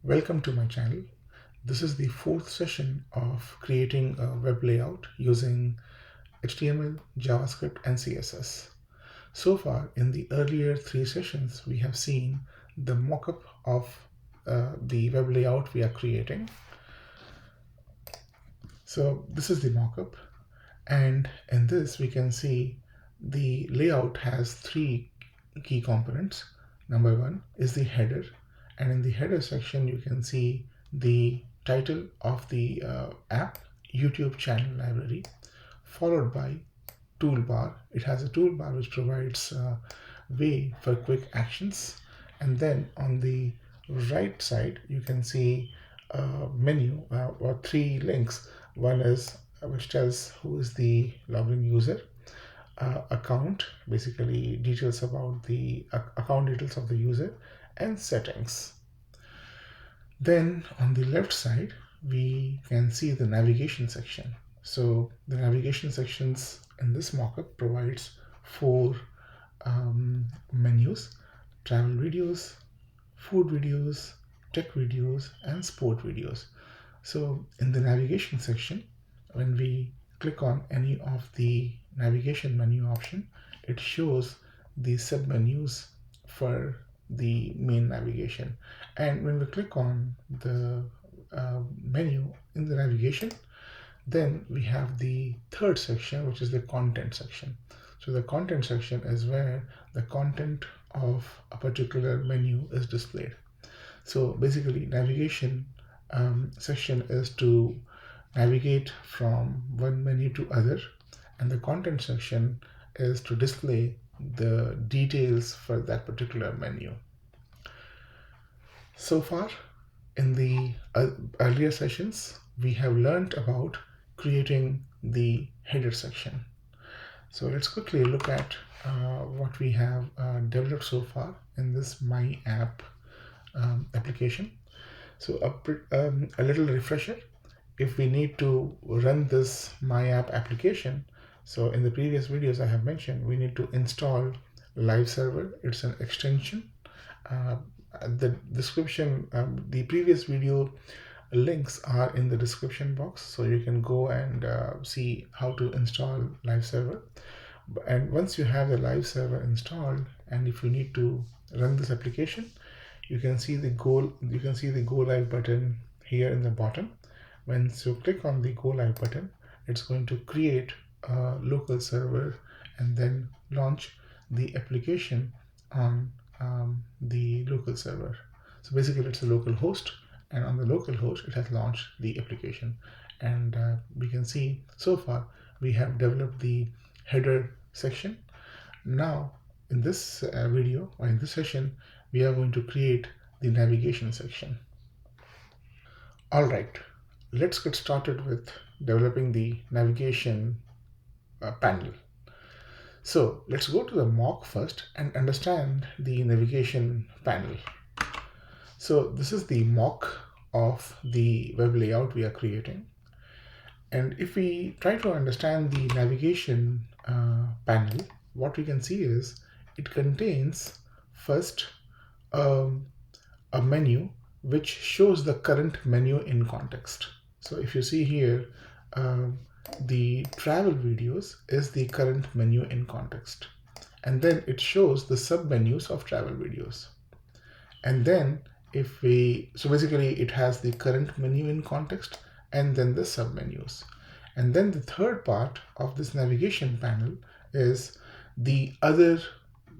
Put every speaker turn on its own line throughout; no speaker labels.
Welcome to my channel. This is the fourth session of creating a web layout using HTML, JavaScript, and CSS. So far, in the earlier three sessions, we have seen the mockup of the web layout we are creating. So this is the mockup, and in this we can see the layout has three key components. Number one is the header, and in the header section you can see the title of the app, YouTube channel library, followed by toolbar. It has a toolbar which provides a way for quick actions, and then on the right side you can see a menu or three links. One is which tells who is the login user, account, basically details about the account details of the user, and settings. Then on the left side we can see the navigation section. So the navigation sections in this mockup provides four menus: travel videos, food videos, tech videos, and sport videos. So in the navigation section, when we click on any of the navigation menu option, it shows the submenus for the main navigation. And when we click on the menu in the navigation, then we have the third section, which is the content section. So the content section is where the content of a particular menu is displayed. So basically navigation section is to navigate from one menu to other, and the content section is to display the details for that particular menu. So far in the earlier sessions we have learned about creating the header section. So let's quickly look at what we have developed so far in this My App application. So a little refresher: if we need to run this My App application, so in the previous videos I have mentioned we need to install Live Server. It's an extension. The description, the previous video links are in the description box, so you can go and see how to install Live Server. And once you have the Live Server installed, and if you need to run this application, you can see the go live button here in the bottom. Once you click on the go live button, it's going to create a local server and then launch the application on the local server. So basically it's a local host, and on the local host it has launched the application. And we can see so far we have developed the header section. Now in this video, or in this session, we are going to create the navigation section. Alright, let's get started with developing the navigation panel. So let's go to the mock first and understand the navigation panel. So this is the mock of the web layout we are creating. And if we try to understand the navigation panel, what we can see is it contains first a menu which shows the current menu in context. So if you see here, the travel videos is the current menu in context, and then it shows the submenus of travel videos. And then so basically it has the current menu in context and then the submenus. And then the third part of this navigation panel is the other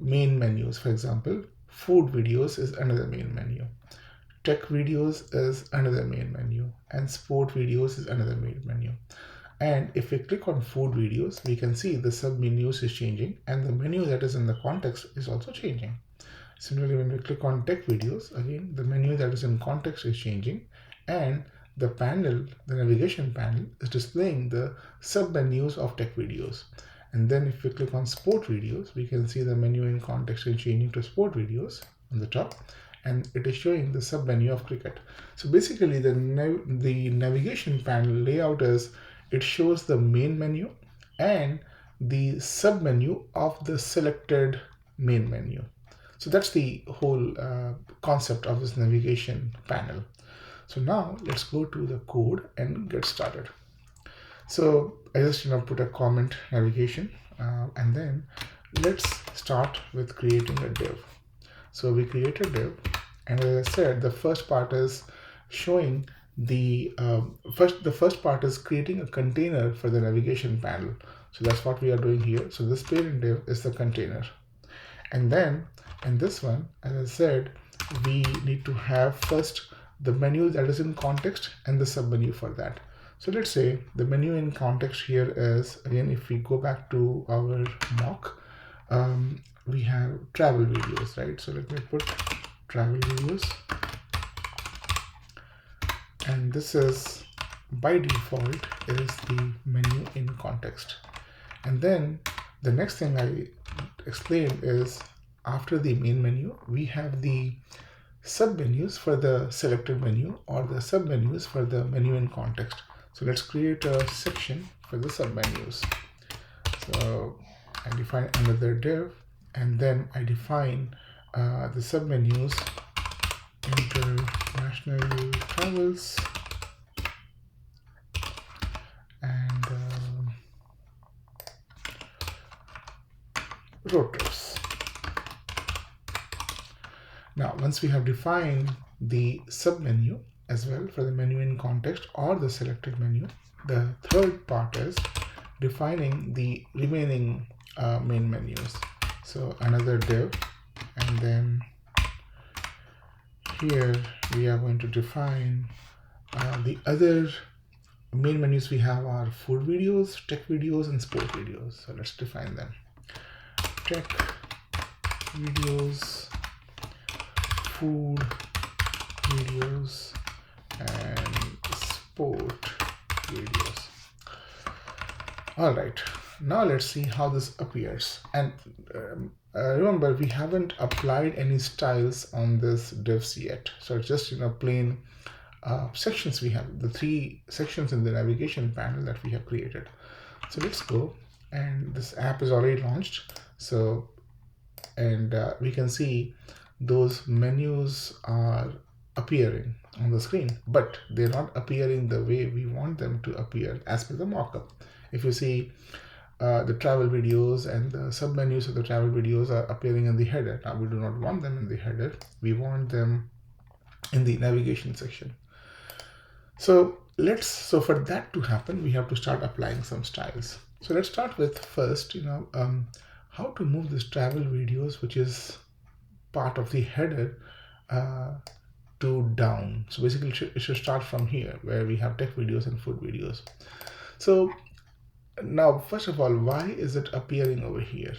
main menus. For example, food videos is another main menu, tech videos is another main menu, and sport videos is another main menu. And if we click on food videos, we can see the submenus is changing and the menu that is in the context is also changing. Similarly, when we click on tech videos, again the menu that is in context is changing, and the panel, the navigation panel, is displaying the submenus of tech videos. And then if we click on sport videos, we can see the menu in context is changing to sport videos on the top, and it is showing the submenu of cricket. So basically the navigation panel layout is, it shows the main menu and the submenu of the selected main menu. So that's the whole concept of this navigation panel. So now let's go to the code and get started. So I just put a comment navigation, and then let's start with creating a div. So we create a div, and as I said, the first part is showing the first part is creating a container for the navigation panel. So that's what we are doing here. So this parent div is the container, and then in this one, as I said, we need to have first the menu that is in context and the submenu for that. So let's say the menu in context here is, again, if we go back to our mock, we have travel videos, right? So let me put travel videos, and this is by default is the menu in context. And then the next thing I explained is after the main menu, we have the submenus for the selected menu or the submenus for the menu in context. So let's create a section for the submenus. So I define another div, and then I define the submenus: international travels and road trips. Now, once we have defined the submenu as well for the menu in context or the selected menu, the third part is defining the remaining main menus. So another div, and then here we are going to define the other main menus we have are food videos, tech videos, and sport videos. So let's define them. Tech videos, food videos, and sport videos. All right, now let's see how this appears. And remember, we haven't applied any styles on this divs yet. So it's just plain sections. We have the 3 sections in the navigation panel that we have created. So let's go, and this app is already launched. So, and we can see those menus are appearing on the screen, but they're not appearing the way we want them to appear as per the mockup. If you see, the travel videos and the submenus of the travel videos are appearing in the header. Now we do not want them in the header. We want them in the navigation section. So for that to happen, we have to start applying some styles. So let's start with first, how to move this travel videos, which is part of the header, to down. So basically it should start from here where we have tech videos and food videos. So now, first of all, why is it appearing over here?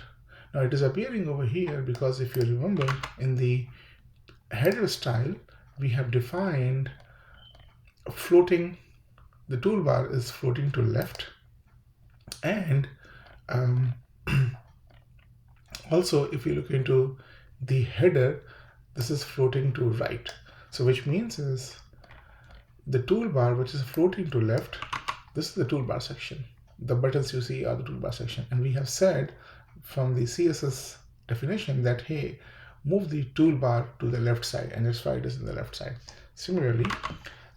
Now it is appearing over here because if you remember, in the header style, we have defined floating, the toolbar is floating to left, and also if you look into the header, this is floating to right. So which means is the toolbar which is floating to left, this is the toolbar section. The buttons you see are the toolbar section, and we have said from the CSS definition that, hey, move the toolbar to the left side, and that's why it is in the left side. Similarly,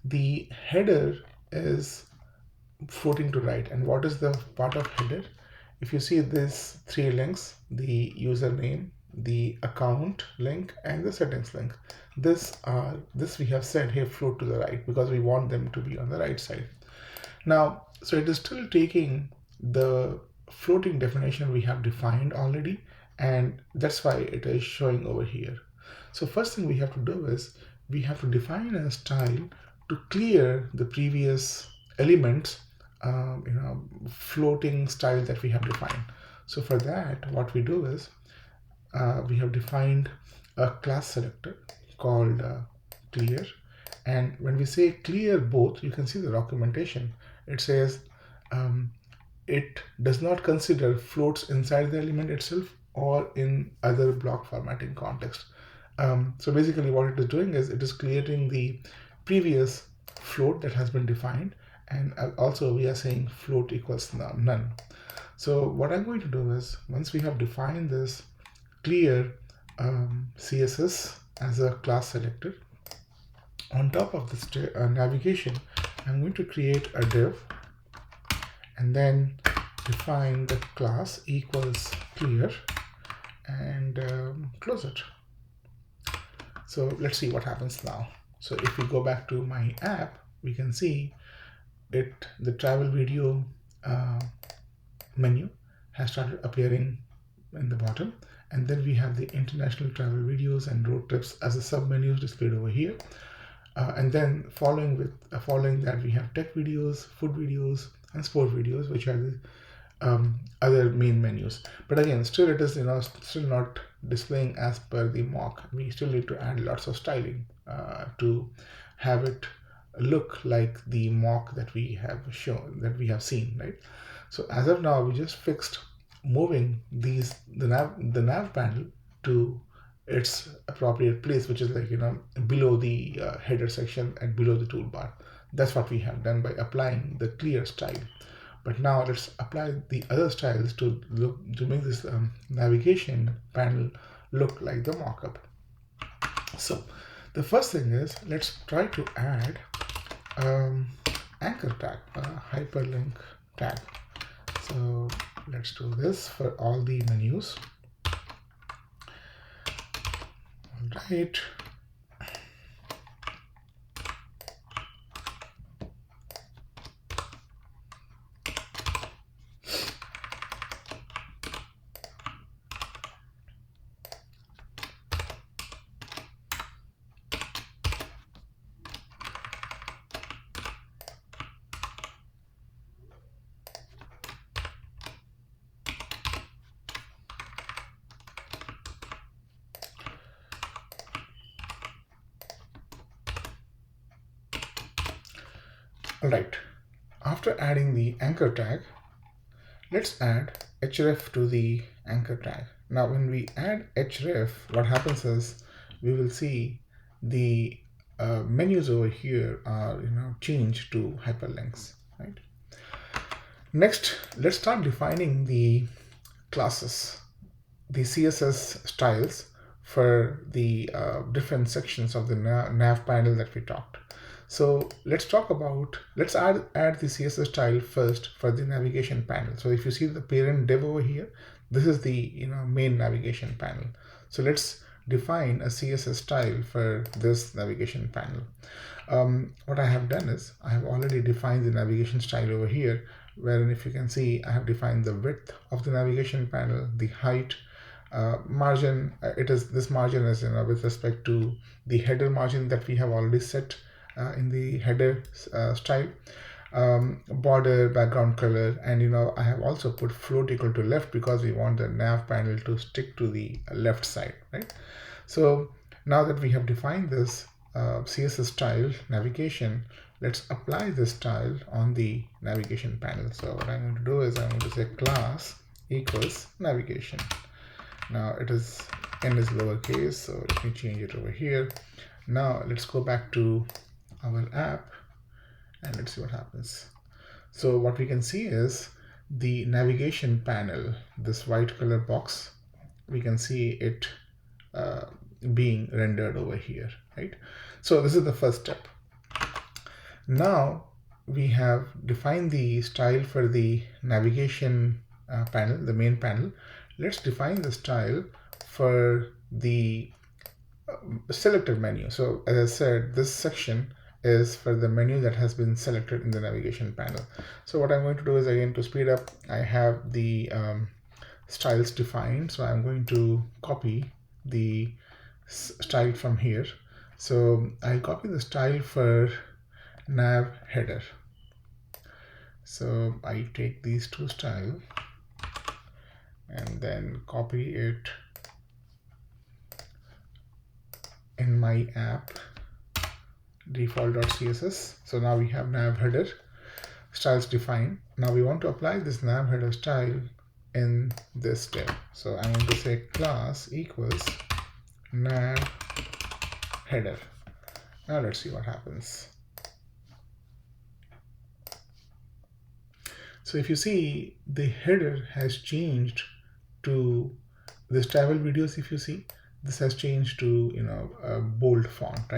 the header is floating to right, and what is the part of header? If you see these 3 links, the username, the account link, and the settings link, this we have said, hey, float to the right, because we want them to be on the right side. Now, so it is still taking the floating definition we have defined already, and that's why it is showing over here. So first thing we have to do is we have to define a style to clear the previous elements, floating style that we have defined. So for that, what we do is we have defined a class selector called clear, and when we say clear both, you can see the documentation. It says it does not consider floats inside the element itself or in other block formatting context. So basically what it is doing is it is creating the previous float that has been defined, and also we are saying float equals none. So what I'm going to do is, once we have defined this clear CSS as a class selector. On top of this navigation, I'm going to create a div and then define the class equals clear and close it. So let's see what happens now. So if we go back to my app, we can see the travel video menu has started appearing in the bottom, and then we have the international travel videos and road trips as a sub menus displayed over here. And then following that, we have tech videos, food videos, and sport videos, which are the other main menus. But again, still it is still not displaying as per the mock. We still need to add lots of styling to have it look like the mock that we have seen, right? So as of now, we just fixed moving the nav panel to its appropriate place, which is like below the header section and below the toolbar. That's what we have done by applying the clear style. But now let's apply the other styles to make this navigation panel look like the mockup. So the first thing is, let's try to add anchor tag, hyperlink tag. So let's do this for all the menus. All right. Alright, after adding the anchor tag, let's add href to the anchor tag. Now when we add href, what happens is we will see the menus over here are changed to hyperlinks, right? Next, let's start defining the classes, the CSS styles for the different sections of the nav panel that we talked. So let's add the CSS style first for the navigation panel. So if you see the parent div over here, this is the main navigation panel. So let's define a CSS style for this navigation panel. What I have done is I have already defined the navigation style over here, wherein if you can see, I have defined the width of the navigation panel, the height, margin. This margin is with respect to the header margin that we have already set in the header style, border, background color, and I have also put float equal to left because we want the nav panel to stick to the left side, right? So now that we have defined this CSS style navigation, let's apply this style on the navigation panel. So what I'm going to do is I'm going to say class equals navigation. Now n is lowercase, so let me change it over here. Now let's go back to our app and let's see what happens. So what we can see is the navigation panel, this white color box, we can see it being rendered over here, right? So this is the first step. Now we have defined the style for the navigation panel, the main panel. Let's define the style for the selected menu. So as I said, this section is for the menu that has been selected in the navigation panel. So what I'm going to do is, again, to speed up, I have the styles defined. So I'm going to copy the style from here. So I'll copy the style for nav header. So I take these two styles and then copy it in my app default.css. So now we have nav header styles defined. Now we want to apply this nav header style in this div. So I'm going to say class equals nav header. Now let's see what happens. So if you see, the header has changed to this travel videos. If you see, this has changed to a bold font, right?